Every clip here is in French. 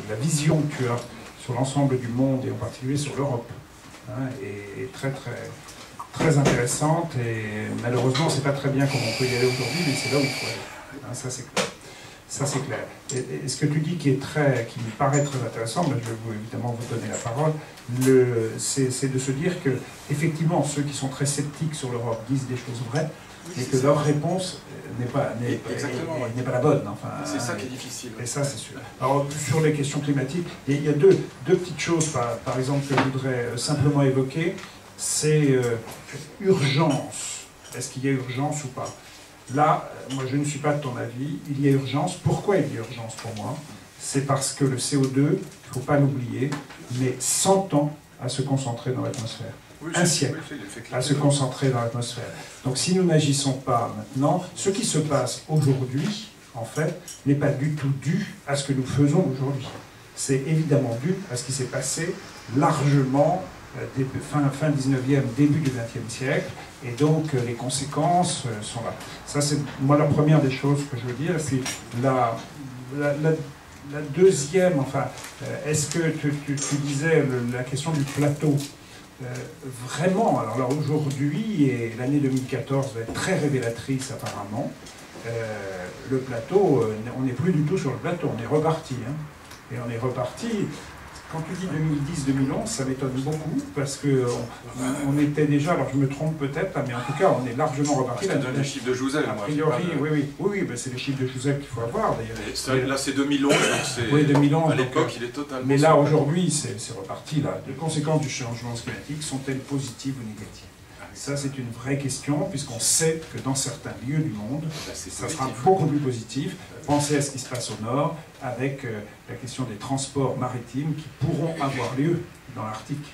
la vision que tu as sur l'ensemble du monde et en particulier sur l'Europe est très très intéressante, et malheureusement c'est pas très bien comme on peut y aller aujourd'hui, mais c'est là où il faut aller. Ça c'est clair. Ça c'est clair. Et ce que tu dis qui me paraît très intéressant, mais je vais évidemment vous donner la parole, c'est de se dire que effectivement ceux qui sont très sceptiques sur l'Europe disent des choses vraies, et que leur réponse n'est pas la bonne. Enfin, c'est ça qui est difficile. Et ça, c'est sûr. Alors, sur les questions climatiques, il y a deux petites choses, par exemple, que je voudrais simplement évoquer. C'est urgence. Est-ce qu'il y a urgence ou pas? Là, moi, je ne suis pas de ton avis. Il y a urgence. Pourquoi il y a urgence pour moi? C'est parce que le CO2, il ne faut pas l'oublier, met 100 ans à se concentrer dans l'atmosphère. Oui, un siècle à se concentrer dans l'atmosphère. Donc si nous n'agissons pas maintenant, ce qui se passe aujourd'hui, en fait, n'est pas du tout dû à ce que nous faisons aujourd'hui. C'est évidemment dû à ce qui s'est passé largement fin 19e, début du 20e siècle, et donc les conséquences sont là. Ça, c'est moi la première des choses que je veux dire, c'est la deuxième, enfin, est-ce que tu disais la question du plateau? Vraiment, alors là aujourd'hui, et l'année 2014 va être très révélatrice apparemment, le plateau, on n'est plus du tout sur le plateau, on est reparti. Et on est reparti, quand tu dis 2010-2011, ça m'étonne beaucoup, parce qu'on était déjà, alors je me trompe peut-être, mais en tout cas on est largement reparti. Je te donne les chiffres de Jouzel, a priori, oui, ben c'est les chiffres de Jouzel qu'il faut avoir d'ailleurs. Là c'est 2011, donc oui, 2011, à l'époque il est totalement... Mais là aujourd'hui c'est reparti, là. Les conséquences du changement climatique sont-elles positives ou négatives? Ça, c'est une vraie question, puisqu'on sait que dans certains lieux du monde, ça sera beaucoup plus positif. Pensez à ce qui se passe au nord, avec la question des transports maritimes qui pourront avoir lieu dans l'Arctique.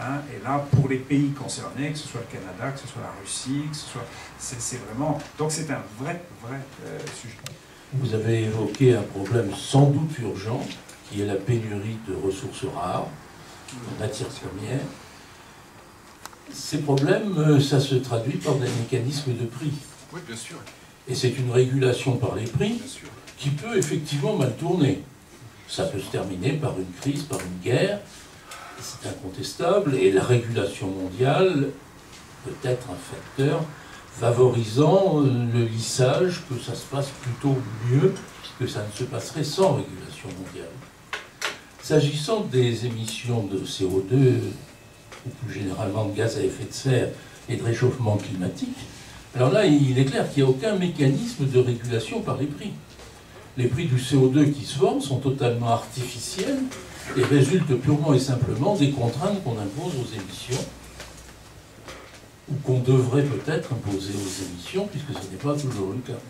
Et là, pour les pays concernés, que ce soit le Canada, que ce soit la Russie, que ce soit... C'est vraiment... Donc c'est un vrai sujet. Vous avez évoqué un problème sans doute urgent, qui est la pénurie de ressources rares, de matières premières. Ces problèmes, ça se traduit par des mécanismes de prix. Oui, bien sûr. Et c'est une régulation par les prix qui peut effectivement mal tourner. Ça peut se terminer par une crise, par une guerre, c'est incontestable, et la régulation mondiale peut être un facteur favorisant le lissage, que ça se passe plutôt mieux que ça ne se passerait sans régulation mondiale. S'agissant des émissions de CO2, ou plus généralement de gaz à effet de serre et de réchauffement climatique, alors là, il est clair qu'il n'y a aucun mécanisme de régulation par les prix. Les prix du CO2 qui se vendent sont totalement artificiels et résultent purement et simplement des contraintes qu'on impose aux émissions, ou qu'on devrait peut-être imposer aux émissions, puisque ce n'est pas toujours le cas.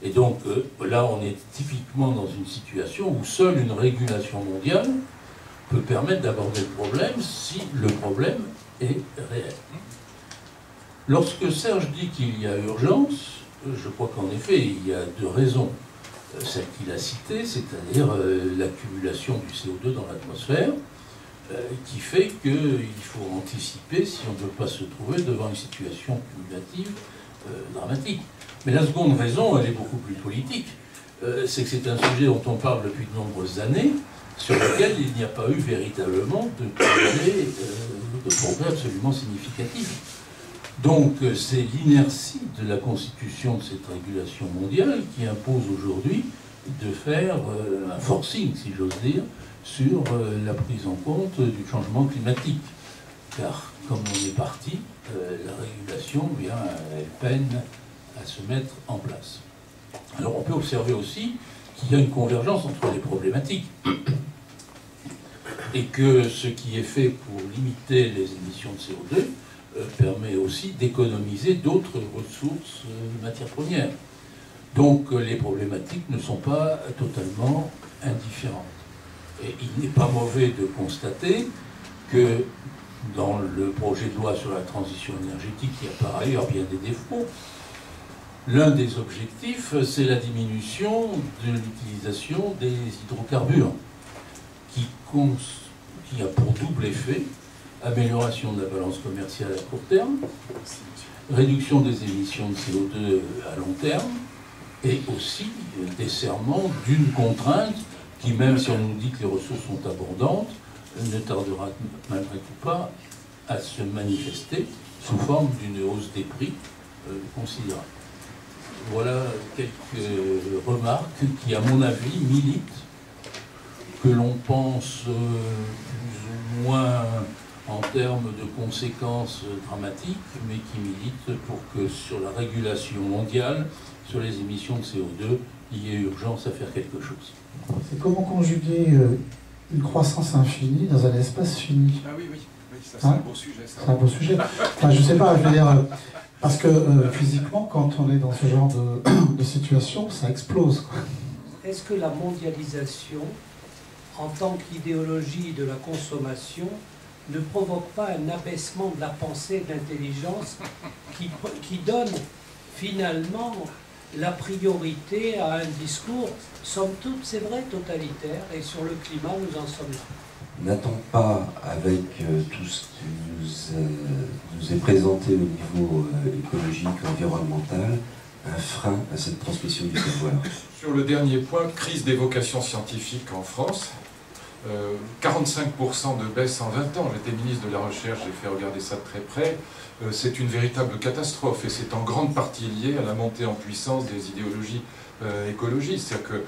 Et donc là, on est typiquement dans une situation où seule une régulation mondiale peut permettre d'aborder le problème si le problème est réel. Lorsque Serge dit qu'il y a urgence, je crois qu'en effet, il y a deux raisons. Celle qu'il a citée, c'est-à-dire l'accumulation du CO2 dans l'atmosphère, qui fait qu'il faut anticiper si on ne veut pas se trouver devant une situation cumulative dramatique. Mais la seconde raison, elle est beaucoup plus politique. C'est que c'est un sujet dont on parle depuis de nombreuses années, sur lequel il n'y a pas eu véritablement de progrès absolument significatif. Donc c'est l'inertie de la constitution de cette régulation mondiale qui impose aujourd'hui de faire un forcing, si j'ose dire, sur la prise en compte du changement climatique. Car comme on est parti, la régulation, bien, elle peine à se mettre en place. Alors on peut observer aussi qu'il y a une convergence entre les problématiques et que ce qui est fait pour limiter les émissions de CO2 permet aussi d'économiser d'autres ressources matières premières. Donc les problématiques ne sont pas totalement indifférentes. Et il n'est pas mauvais de constater que dans le projet de loi sur la transition énergétique, il y a par ailleurs bien des défauts. L'un des objectifs, c'est la diminution de l'utilisation des hydrocarbures, qui a pour double effet amélioration de la balance commerciale à court terme, réduction des émissions de CO2 à long terme, et aussi desserrement d'une contrainte qui, même si on nous dit que les ressources sont abondantes, ne tardera malgré tout pas à se manifester sous forme d'une hausse des prix considérable. Voilà quelques remarques qui, à mon avis, militent, que l'on pense plus ou moins en termes de conséquences dramatiques, mais qui militent pour que sur la régulation mondiale, sur les émissions de CO2, il y ait urgence à faire quelque chose. C'est comment conjuguer une croissance infinie dans un espace fini. Ah oui, oui, oui, ça c'est un beau sujet. C'est un beau sujet. Enfin, je sais pas, je veux dire, parce que physiquement, quand on est dans ce genre de situation, ça explose. Est-ce que la mondialisation, en tant qu'idéologie de la consommation, ne provoque pas un abaissement de la pensée et de l'intelligence qui donne finalement la priorité à un discours, somme toute, c'est vrai, totalitaire, et sur le climat, nous en sommes là. N'a-t-on pas, avec tout ce qui nous est présenté au niveau écologique, environnemental, un frein à cette transmission du savoir? Sur le dernier point, crise des vocations scientifiques en France, 45% de baisse en 20 ans. J'étais ministre de la Recherche, j'ai fait regarder ça de très près. C'est une véritable catastrophe et c'est en grande partie lié à la montée en puissance des idéologies écologistes. C'est-à-dire que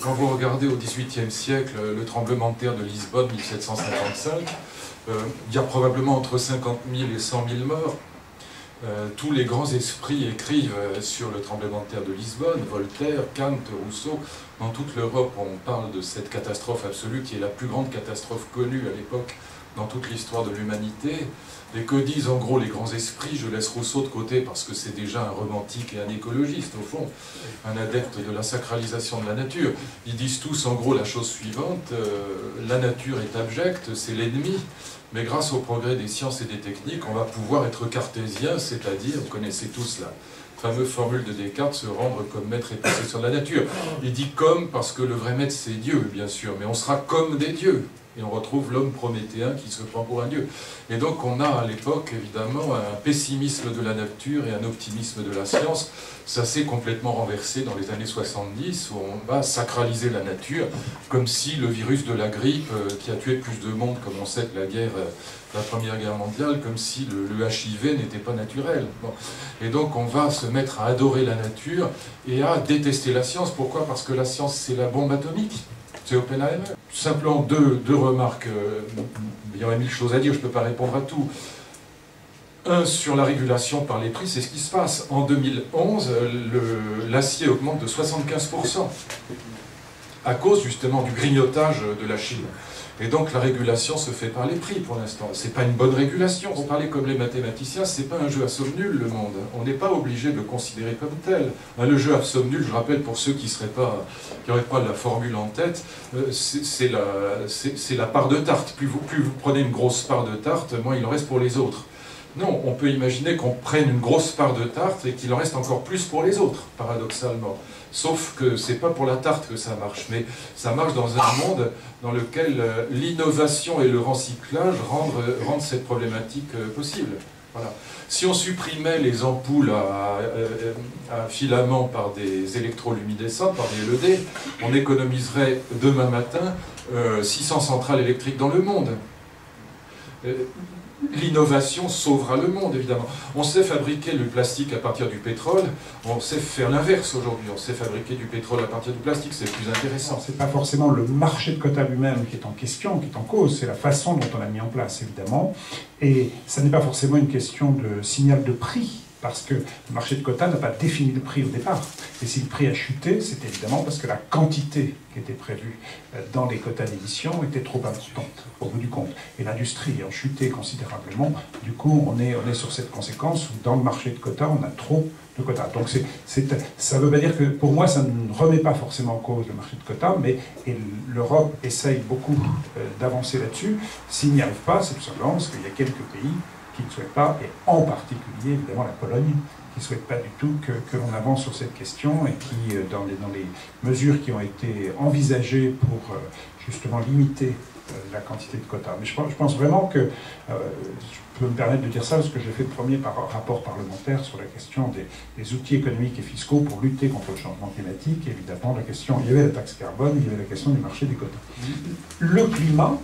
quand vous regardez au XVIIIe siècle le tremblement de terre de Lisbonne, 1755, il y a probablement entre 50 000 et 100 000 morts. Tous les grands esprits écrivent sur le tremblement de terre de Lisbonne, Voltaire, Kant, Rousseau. Dans toute l'Europe, on parle de cette catastrophe absolue qui est la plus grande catastrophe connue à l'époque dans toute l'histoire de l'humanité. Et que disent en gros les grands esprits? Je laisse Rousseau de côté parce que c'est déjà un romantique et un écologiste au fond, un adepte de la sacralisation de la nature. Ils disent tous en gros la chose suivante, la nature est abjecte, c'est l'ennemi. Mais grâce au progrès des sciences et des techniques, on va pouvoir être cartésien, c'est-à-dire, vous connaissez tous la fameuse formule de Descartes, se rendre comme maître et possesseur de la nature. Il dit comme parce que le vrai maître c'est Dieu, bien sûr, mais on sera comme des dieux. Et on retrouve l'homme prométhéen qui se prend pour un dieu. Et donc on a à l'époque, évidemment, un pessimisme de la nature et un optimisme de la science. Ça s'est complètement renversé dans les années 70, où on va sacraliser la nature, comme si le virus de la grippe, qui a tué plus de monde, comme on sait que la Première Guerre mondiale, comme si le HIV n'était pas naturel. Bon. Et donc on va se mettre à adorer la nature et à détester la science. Pourquoi? Parce que la science, c'est la bombe atomique. C'est Oppenheimer. Simplement deux remarques. Il y aurait mille choses à dire, je ne peux pas répondre à tout. Un, sur la régulation par les prix, c'est ce qui se passe. En 2011, l'acier augmente de 75%, à cause justement du grignotage de la Chine. Et donc la régulation se fait par les prix pour l'instant. C'est pas une bonne régulation. Pour parler comme les mathématiciens, c'est pas un jeu à somme nulle le monde. On n'est pas obligé de le considérer comme tel. Le jeu à somme nulle, je rappelle pour ceux qui n'auraient pas la formule en tête, c'est la part de tarte. Plus vous prenez une grosse part de tarte, moins il en reste pour les autres. Non, on peut imaginer qu'on prenne une grosse part de tarte et qu'il en reste encore plus pour les autres, paradoxalement. Sauf que c'est pas pour la tarte que ça marche, mais ça marche dans un monde dans lequel l'innovation et le recyclage rendent cette problématique possible. Voilà. Si on supprimait les ampoules à filaments par des électroluminescents, par des LED, on économiserait demain matin 600 centrales électriques dans le monde. L'innovation sauvera le monde, évidemment. On sait fabriquer le plastique à partir du pétrole, on sait faire l'inverse aujourd'hui, on sait fabriquer du pétrole à partir du plastique, c'est plus intéressant. C'est pas forcément le marché de quotas lui-même qui est en question, qui est en cause, c'est la façon dont on l'a mis en place, évidemment. Et ça n'est pas forcément une question de signal de prix, parce que le marché de quotas n'a pas défini le prix au départ. Et si le prix a chuté, c'est évidemment parce que la quantité qui était prévue dans les quotas d'émission était trop importante, au bout du compte. Et l'industrie ayant chuté considérablement, du coup, on est sur cette conséquence où dans le marché de quotas, on a trop de quotas. Donc ça ne veut pas dire que, pour moi, ça ne remet pas forcément en cause le marché de quotas, mais l'Europe essaye beaucoup d'avancer là-dessus. S'il n'y arrive pas, c'est tout simplement parce qu'il y a quelques pays qui ne souhaitent pas, et en particulier, évidemment, la Pologne, ne souhaitent pas du tout que l'on avance sur cette question et qui, dans les mesures qui ont été envisagées pour justement limiter la quantité de quotas. Mais je pense vraiment que, je peux me permettre de dire ça parce que j'ai fait le premier rapport parlementaire sur la question des outils économiques et fiscaux pour lutter contre le changement climatique. Évidemment, il y avait la taxe carbone, il y avait la question du marché des quotas. Le climat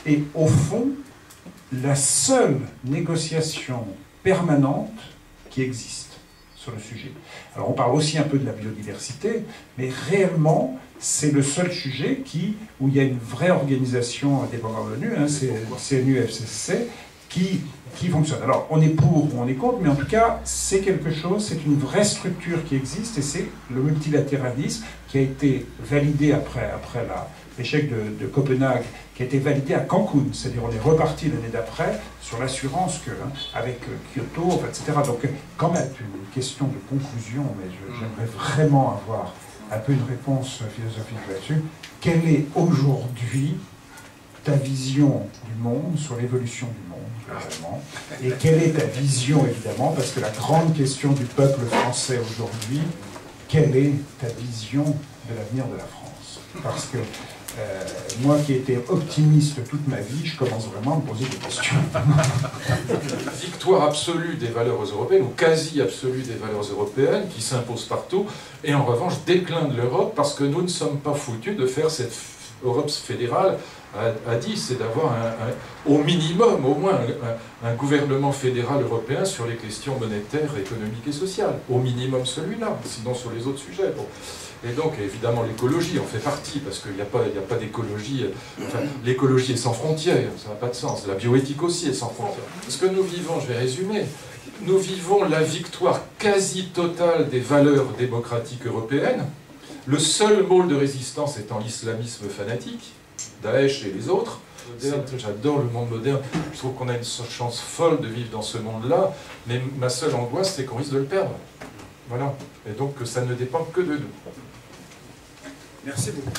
est au fond la seule négociation permanente qui existe sur le sujet. Alors on parle aussi un peu de la biodiversité, mais réellement, c'est le seul sujet où il y a une vraie organisation indépendante de l'ONU, CNU-FCCC, qui fonctionne. Alors, on est pour ou on est contre, mais en tout cas, c'est quelque chose, c'est une vraie structure qui existe, et c'est le multilatéralisme qui a été validé après l'échec de Copenhague, qui a été validé à Cancun, c'est-à-dire on est reparti l'année d'après sur l'assurance avec Kyoto, etc. Donc, quand même, une question de conclusion, mais j'aimerais vraiment avoir un peu une réponse philosophique là-dessus. Quelle est aujourd'hui ta vision du monde, sur l'évolution du monde, vraiment, et quelle est ta vision, évidemment, parce que la grande question du peuple français aujourd'hui, quelle est ta vision de l'avenir de la France? Parce que moi qui ai été optimiste toute ma vie, je commence vraiment à me poser des questions. Victoire absolue des valeurs européennes, ou quasi absolue des valeurs européennes, qui s'imposent partout, et en revanche déclin de l'Europe, parce que nous ne sommes pas foutus de faire cette Europe fédérale à 10, c'est d'avoir au minimum, au moins, un gouvernement fédéral européen sur les questions monétaires, économiques et sociales. Au minimum celui-là, sinon sur les autres sujets. Bon. Et donc, évidemment, l'écologie en fait partie, parce qu'il n'y a pas d'écologie... Enfin, l'écologie est sans frontières, ça n'a pas de sens. La bioéthique aussi est sans frontières. Parce que nous vivons, je vais résumer, nous vivons la victoire quasi totale des valeurs démocratiques européennes, le seul môle de résistance étant l'islamisme fanatique, Daesh et les autres. J'adore le monde moderne, je trouve qu'on a une chance folle de vivre dans ce monde-là, mais ma seule angoisse, c'est qu'on risque de le perdre. Voilà. Et donc, ça ne dépend que de nous. Merci beaucoup.